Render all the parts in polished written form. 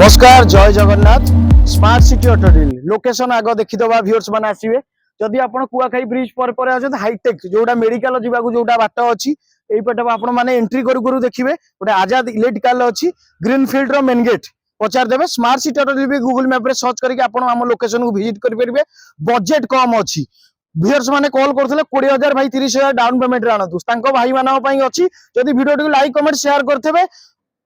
नमस्कार जय Jagannath smart city auto deal location आग देखीदबा व्यूअर्स माने आसीबे जदि आपण कुआखाई ब्रिज पर आछत हाईटेक जोटा मेडिकल जीवाकू जोटा बाट अछि एई पटे आपण माने एंट्री करू करू देखिबे गोटे आजाद इलेक्ट्रिकल अछि ग्रीनफील्ड रो मेन गेट पचार देबे स्मार्ट सिटी ऑटो डील भी गूगल मैप रे सर्च करके आपण हम लोकेशन को विजिट करि परिबे बजट कम अछि व्यूअर्स माने कॉल करथले 20000 भाई 30000 डाउन पेमेंट रे आनतु तांको भाई मानन पई अछि जदि वीडियो को लाइक कमेंट शेयर करथेबे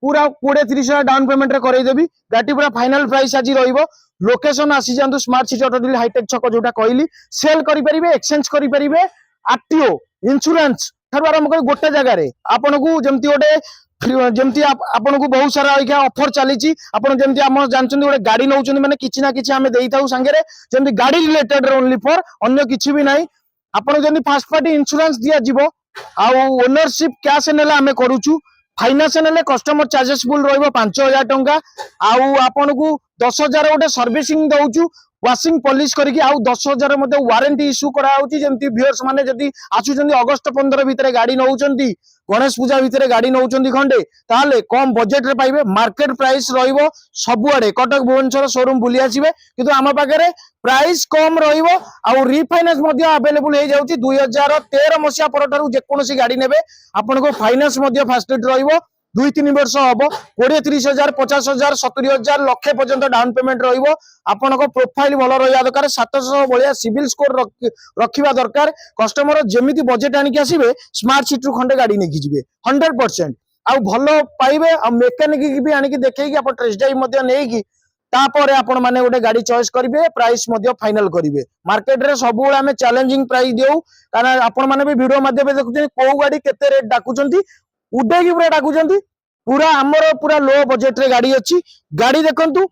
पूरा 20-30 डाउन पेमेंट रे करई देबी गाटी पूरा फाइनल प्राइस आज रहिबो लोकेशन आसी जांतु smart city auto deal hi-tech छक जोटा कहली सेल करि परिबे एक्सचेंज करि परिबे आरटीओ इंश्योरेंस थारु आरंभ कर गोटे जगह रे आपन को जेमति गोटे जेमति आपन को बहुत सारा आइका ऑफर चलीची आपन जेमति हम जानचंदी गोटे गाड़ी नउचंदी माने किछि ना किछि हमें देई थाउ संगे रे जेमति गाड़ी रिलेटेड ओनली फॉर अन्य किछि भी नाही आपन जेमति फर्स्ट पार्टी इंश्योरेंस दिया जिवो आ ओनरशिप कैश नेला हमें करूछु फाइनान्स नेले कस्टमर चार्जेस फुल रहिबो 5000 टंका आउ आपन को 10000 गोटे सर्विसिंग दउछु वाशिंग पॉलिश करके आउ 10000 मध्ये वारंटी इश्यू करा होची जेमति व्यूअर्स माने जदी आछुचंदी अगस्त 15 भितरे गाड़ी नउचंदी गणेश पूजा भितरे गाड़ी नउचंदी खंडे ताले कम बजेट रे पाइबे मार्केट प्राइस रहिबो सबुआडे कटक भुवनेश्वर शोरूम बुली आसीबे किंतु आमा पाखरे प्राइस कम रहिबो आउ रिफाइनेंस मध्ये अवेलेबल हे जाउची 2013 मसिया परठारु जे कोनोसी गाड़ी नेबे आपन को फाइनेंस मध्ये फैसिलिटी रहिबो 2-3 वर्ष हम 20-30 हजार 50 हजार 70 हजार लक्षे पर्यंत डाउन पेमेंट रहिबो आपन को प्रोफाइल भलो रहिया दरकार 700 बलिया सिविल स्कोर रखिबा दरकार कस्टमर जेमिति बजेट आनी के आसीबे स्मार्ट सिटी खंडे गाड़ी नेकी जिवे 100% आ भलो पाइबे आ मेकानिक भी आनी के देखेई कि अपन टेस्ट ड्राइव मध्ये नेकी तापर आपण माने गोटे गाड़ी चॉइस करिवे प्राइस मध्ये फाइनल करिवे मार्केट रे सब बेला हमें चैलेंजिंग प्राइस देउ कारण आपण माने भी वीडियो माध्यम देखुछन को गाड़ी केते रेट डाकुचंती उडे की पूरा डाकुचंती पूरा हमरो पूरा लो बजेट रे गाड़ी अछि गाड़ी देखंतु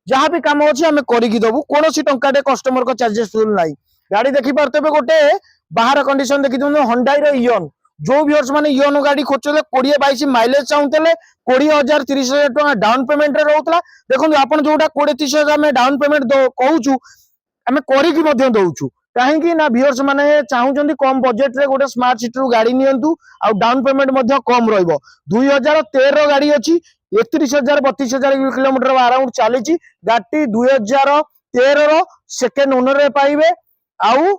जहां भी काम अछि हमें करि की दबु कोनोसी टंका दे कस्टमर को चार्जेस फुल नाही गाड़ी देखि परतेबे गोटे बाहर कंडीशन देखि दउ होंडा रे इयन जो व्यूअर्स माने इयन गाड़ी खोचले 20-22 माइलेज चाहूतले 20000 30000 टका डाउन पेमेंट रे रहउतला देखंतु आपण जोटा 20-30 में डाउन पेमेंट कहूचु हमें करि की मध्ये दउचु कहीं ना व्यूअर्स माने चाहूचंदी कम बजेट रे गोटे स्मार्ट सिटी रू गाड़ी नियंतु आ डाउन पेमेंट मध्ये कम रहइबो 2013 गाड़ी अछि 31000 32000 किलोमीटर अराउंड चलीची गाड़ी 2013 रो सेकंड ओनर रे पाइबे आउ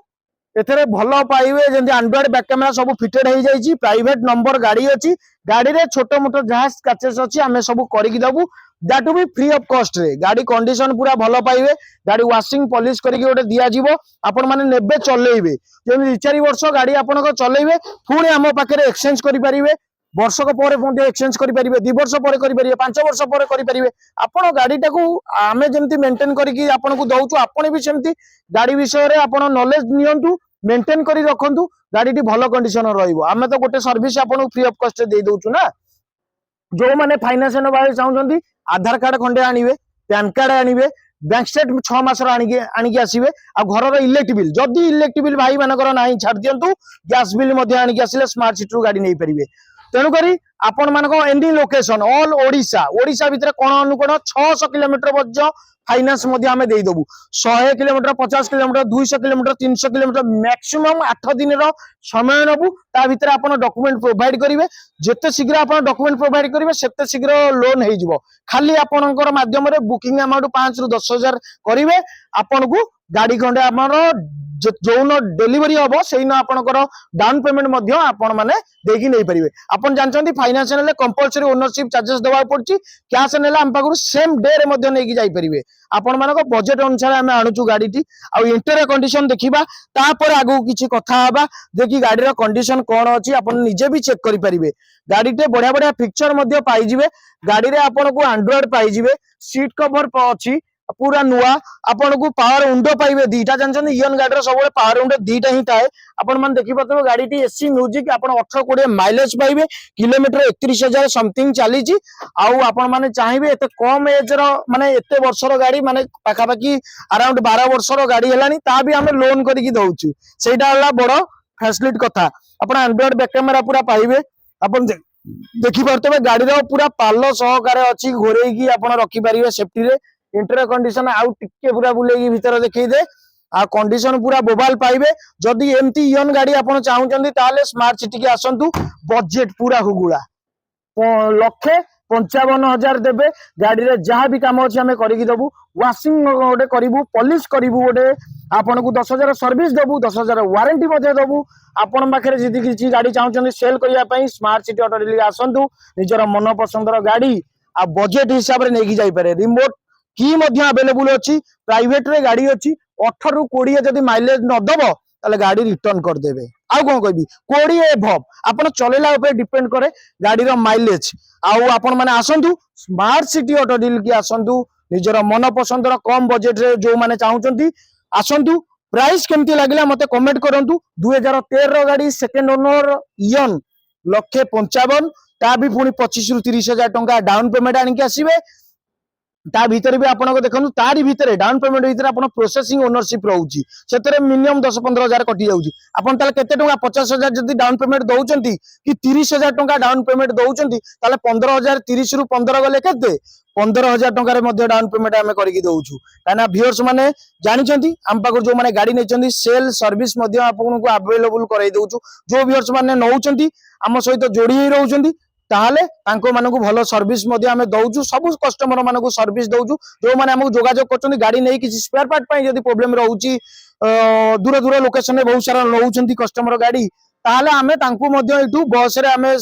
एथरे भलो पाइबे जेंति एंड्रॉइड बैक कैमरा सब फिटेड हो जाइची प्राइवेट नंबर गाड़ी अछि गाड़ी रे छोटो मोटो जहां स्क्रैचेस अछि हमें सब करि की दबु that be free of cost रे गाड़ी कंडीशन पूरा भलो पाइबे गाड़ी वाशिंग पॉलिश करके गोटे दिया जिवो आपण माने नेबे चलेइबे जेमि 4 वर्ष गाड़ी आपण को चलेइबे पुणी हम पाखरे एक्सचेंज करि परिबे वर्षक पर मध्ये एक्सचेंज करि परिबे 2 वर्ष पर करि परिबे 5 वर्ष पर करि परिबे आपण गाड़ीटा को आमे जेमति मेंटेन करके आपण को दउछु आपण भी सेमति गाड़ी विषय रे आपण नॉलेज नियंतु मेंटेन करी रखंतु गाड़ीटी भलो कंडीशन रहइबो आमे तो गोटे सर्विस आपण फ्री ऑफ कॉस्ट दे दउछु ना जो माने फाइनेंस नबाई चाहउचंदी आधार कार्ड खंडे आनिबे पैन कार्ड आनिबे बैंक स्टेटमेंट 6 मास आनिके आसीबे आ घर इलेक्ट्रिक बिल जदि इलेक्ट्रिक बिल भाई मानकर नाही छाड़ दियंतु गैस बिल मध्ये आनिके आसीले स्मार्ट सिटी रू गाड़ी नै परिबे तेणु करी आपण मानको any location all Odisha Odisha भितर कोण अनुकोण 600 किलोमीटर पर्यंत फाइनेंस मध्ये हमें दे दबु 100 kilometre 50 kilometre 200 kilometre 300 kilometre maximum 8 दिन रो समय नबु ता भितर आपण डॉक्यूमेंट प्रोवाइड करिवे जेते शीघ्र आपण डॉक्यूमेंट प्रोवाइड करिवे सेते शीघ्र लोन हे जिवो खाली आपणकर माध्यम रे बुकिंग अमाउंट 5 रु 10000 करिवे आपण को गाड़ी खंडे हमरो जोन डिलीवरी हबो सेइन आपणकर डाउन पेमेंट मध्ये आपण माने देकी नै परिवे आपण जानचंदी फाइनेंस नेले कंपलसरी ओनरशिप चार्जेस देबा पड़ची कैश नेले हम पाखरु सेम डे रे मध्ये नै की जाई परिवे आपण मानको बजेट अनुसार हमें आणुचु गाड़ीटी आ इंटीरियर कंडीशन देखिबा तापर आगु किछि कथा हबा देखि गाड़ी रो कंडीशन कोन अछि आपण निजे भी चेक करि परिवे गाड़ीटे बढ़िया बढ़िया पिक्चर मध्ये पाई जिवे गाड़ी रे आपण को एंड्रॉइड पाई जिवे सीट कवर अछि पूरा नुआ आपण को पावर विंडो पाइबे दीटा जानछन इयन गाड़ी रो सब पावर विंडो दीटा ही थाए आपण मन देखि पतबे गाड़ीटी एसी म्यूजिक आपण 18-20 माइलेज पाइबे किलोमीटर 31000 समथिंग चलीची आउ आपण माने चाहिबे एते कम एज रो माने एते वर्ष रो गाड़ी माने पाखा पाखी अराउंड 12 वर्ष रो गाड़ी हेलानी ता भी हमें लोन करी की दउछु सेटा हला बडो फैसिलिटी कथा आपण एंड्रॉइड बैक कैमरा पूरा पाइबे आपण देखि परतबे गाड़ी रो पूरा पालो सहकारे अछि घोरेई की आपण रखि परिबे सेफ्टी रे इंटीरियर कंडीशन आउ टिके पूरा बुलेगी भीतर देखै दे आ कंडीशन पूरा बोबाल पाइबे जदि एमती इयन गाड़ी आपण चाहउचंदी ताले स्मार्ट सिटी के आसंतु बजेट पूरा हुगुला 1,00,000 55,000 देबे गाड़ी रे जहाँ भी काम अच्छे आम करिकी देबू वाशिंग गोटे करू पॉलिश करू गोटे आपन को 10,000 सर्विस देबू 10,000 वारंटी देबू आपण पाखे जदि किसी गाड़ी चाहते सेल करने स्मार्ट सिटी ऑटो डील आसतु निजर मन पसंदर गाड़ी आ बजेट हिसाब से नहीं जापे रिमोट की अवेलेबल अच्छी प्राइवेट रे गाड़ी अच्छी 18 ରୁ 20 जदि माइलेज न दब ताले गाड़ी रिटर्न करदेवे आउ कौन कहबी 20 एभव आपन चलेला ऊपर डिपेंड करे गाड़ी रो माइलेज आउ आपण माने आसंतु स्मार्ट सिटी ऑटो डील की आसंतु निजर मन पसंदर कम बजेट रे जो माने चाहउचंती आसंतु प्राइस केमती लागिला मते कमेंट करंतु 2013 रो गाड़ी सेकंड ओनर इयन 1,55,000 ता भी पुणी 25 ରୁ 30,000 टंका डाउन पेमेंट आनिक आसीबे ता भीतर भी आपन को देखनु तारी भीतर डाउन पेमेंट भीतर आपन प्रोसेसिंग ओनरशिप रहउची सेतरे मिनिमम 10-15,000 कटि जाउची आपन ताले केते टंका 50,000 जदी डाउन पेमेंट दउचंती कि 30,000 टंका डाउन पेमेंट दउचंती ताले 15,000 30 ରୁ 15 गले केते 15,000 टंका रे मध्ये डाउन पेमेंट आमे करिकि दउछु काना व्यूअर्स माने जानिचंती हम पाकर जो माने गाड़ी नेचंती सेल सर्विस मध्ये आपन को अवेलेबल कराई दउछु जो व्यूअर्स माने नउचंती हम सहित जोड़ी ही रहउचंती ताहले तांको मानकु भलो सर्विस मध्ये आमे दउछु सब कस्टमर मानकु सर्विस दउछु जो माने हमकु जोगाजोग करचंती गाड़ी नै किछि स्पेयर पार्ट पई जदी प्रॉब्लम रहउची दूर दूर लोकेशन रे बहुत सारा रहउचंती कस्टमर गाड़ी ताहले आमे तांको मध्ये एठू बस रे आमे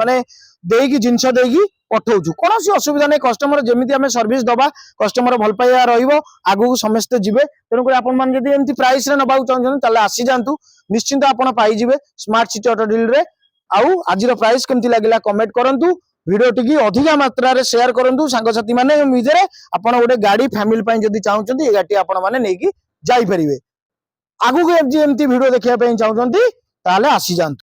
माने देकी जिंस देकी पठौछु कोनोसी असुविधा नै कस्टमर जेमिति आमे सर्विस दबा कस्टमर भल पाइया रहइबो आगु समस्त जिवे तेनु कर आपन मान जदी एंती प्राइस रे नबाउ चाहछन ताले आसी जांतु निश्चिंत आपन पाई जिवे स्मार्ट सिटी ऑटो डील रे आउ आज प्राइस केमती लागिला कमेंट करंतु वीडियो टिकी अधिका मात्रा रे शेयर करंतु सांग साथी माने मिजरे आपन गोटे गाड़ी फैमिली पई जदी चाहउचंती ए गाड़ी आपन माने नेकी जाई परिबे आगु के एमती वीडियो देखिया पई चाहउचंती ताले आसी जांतु।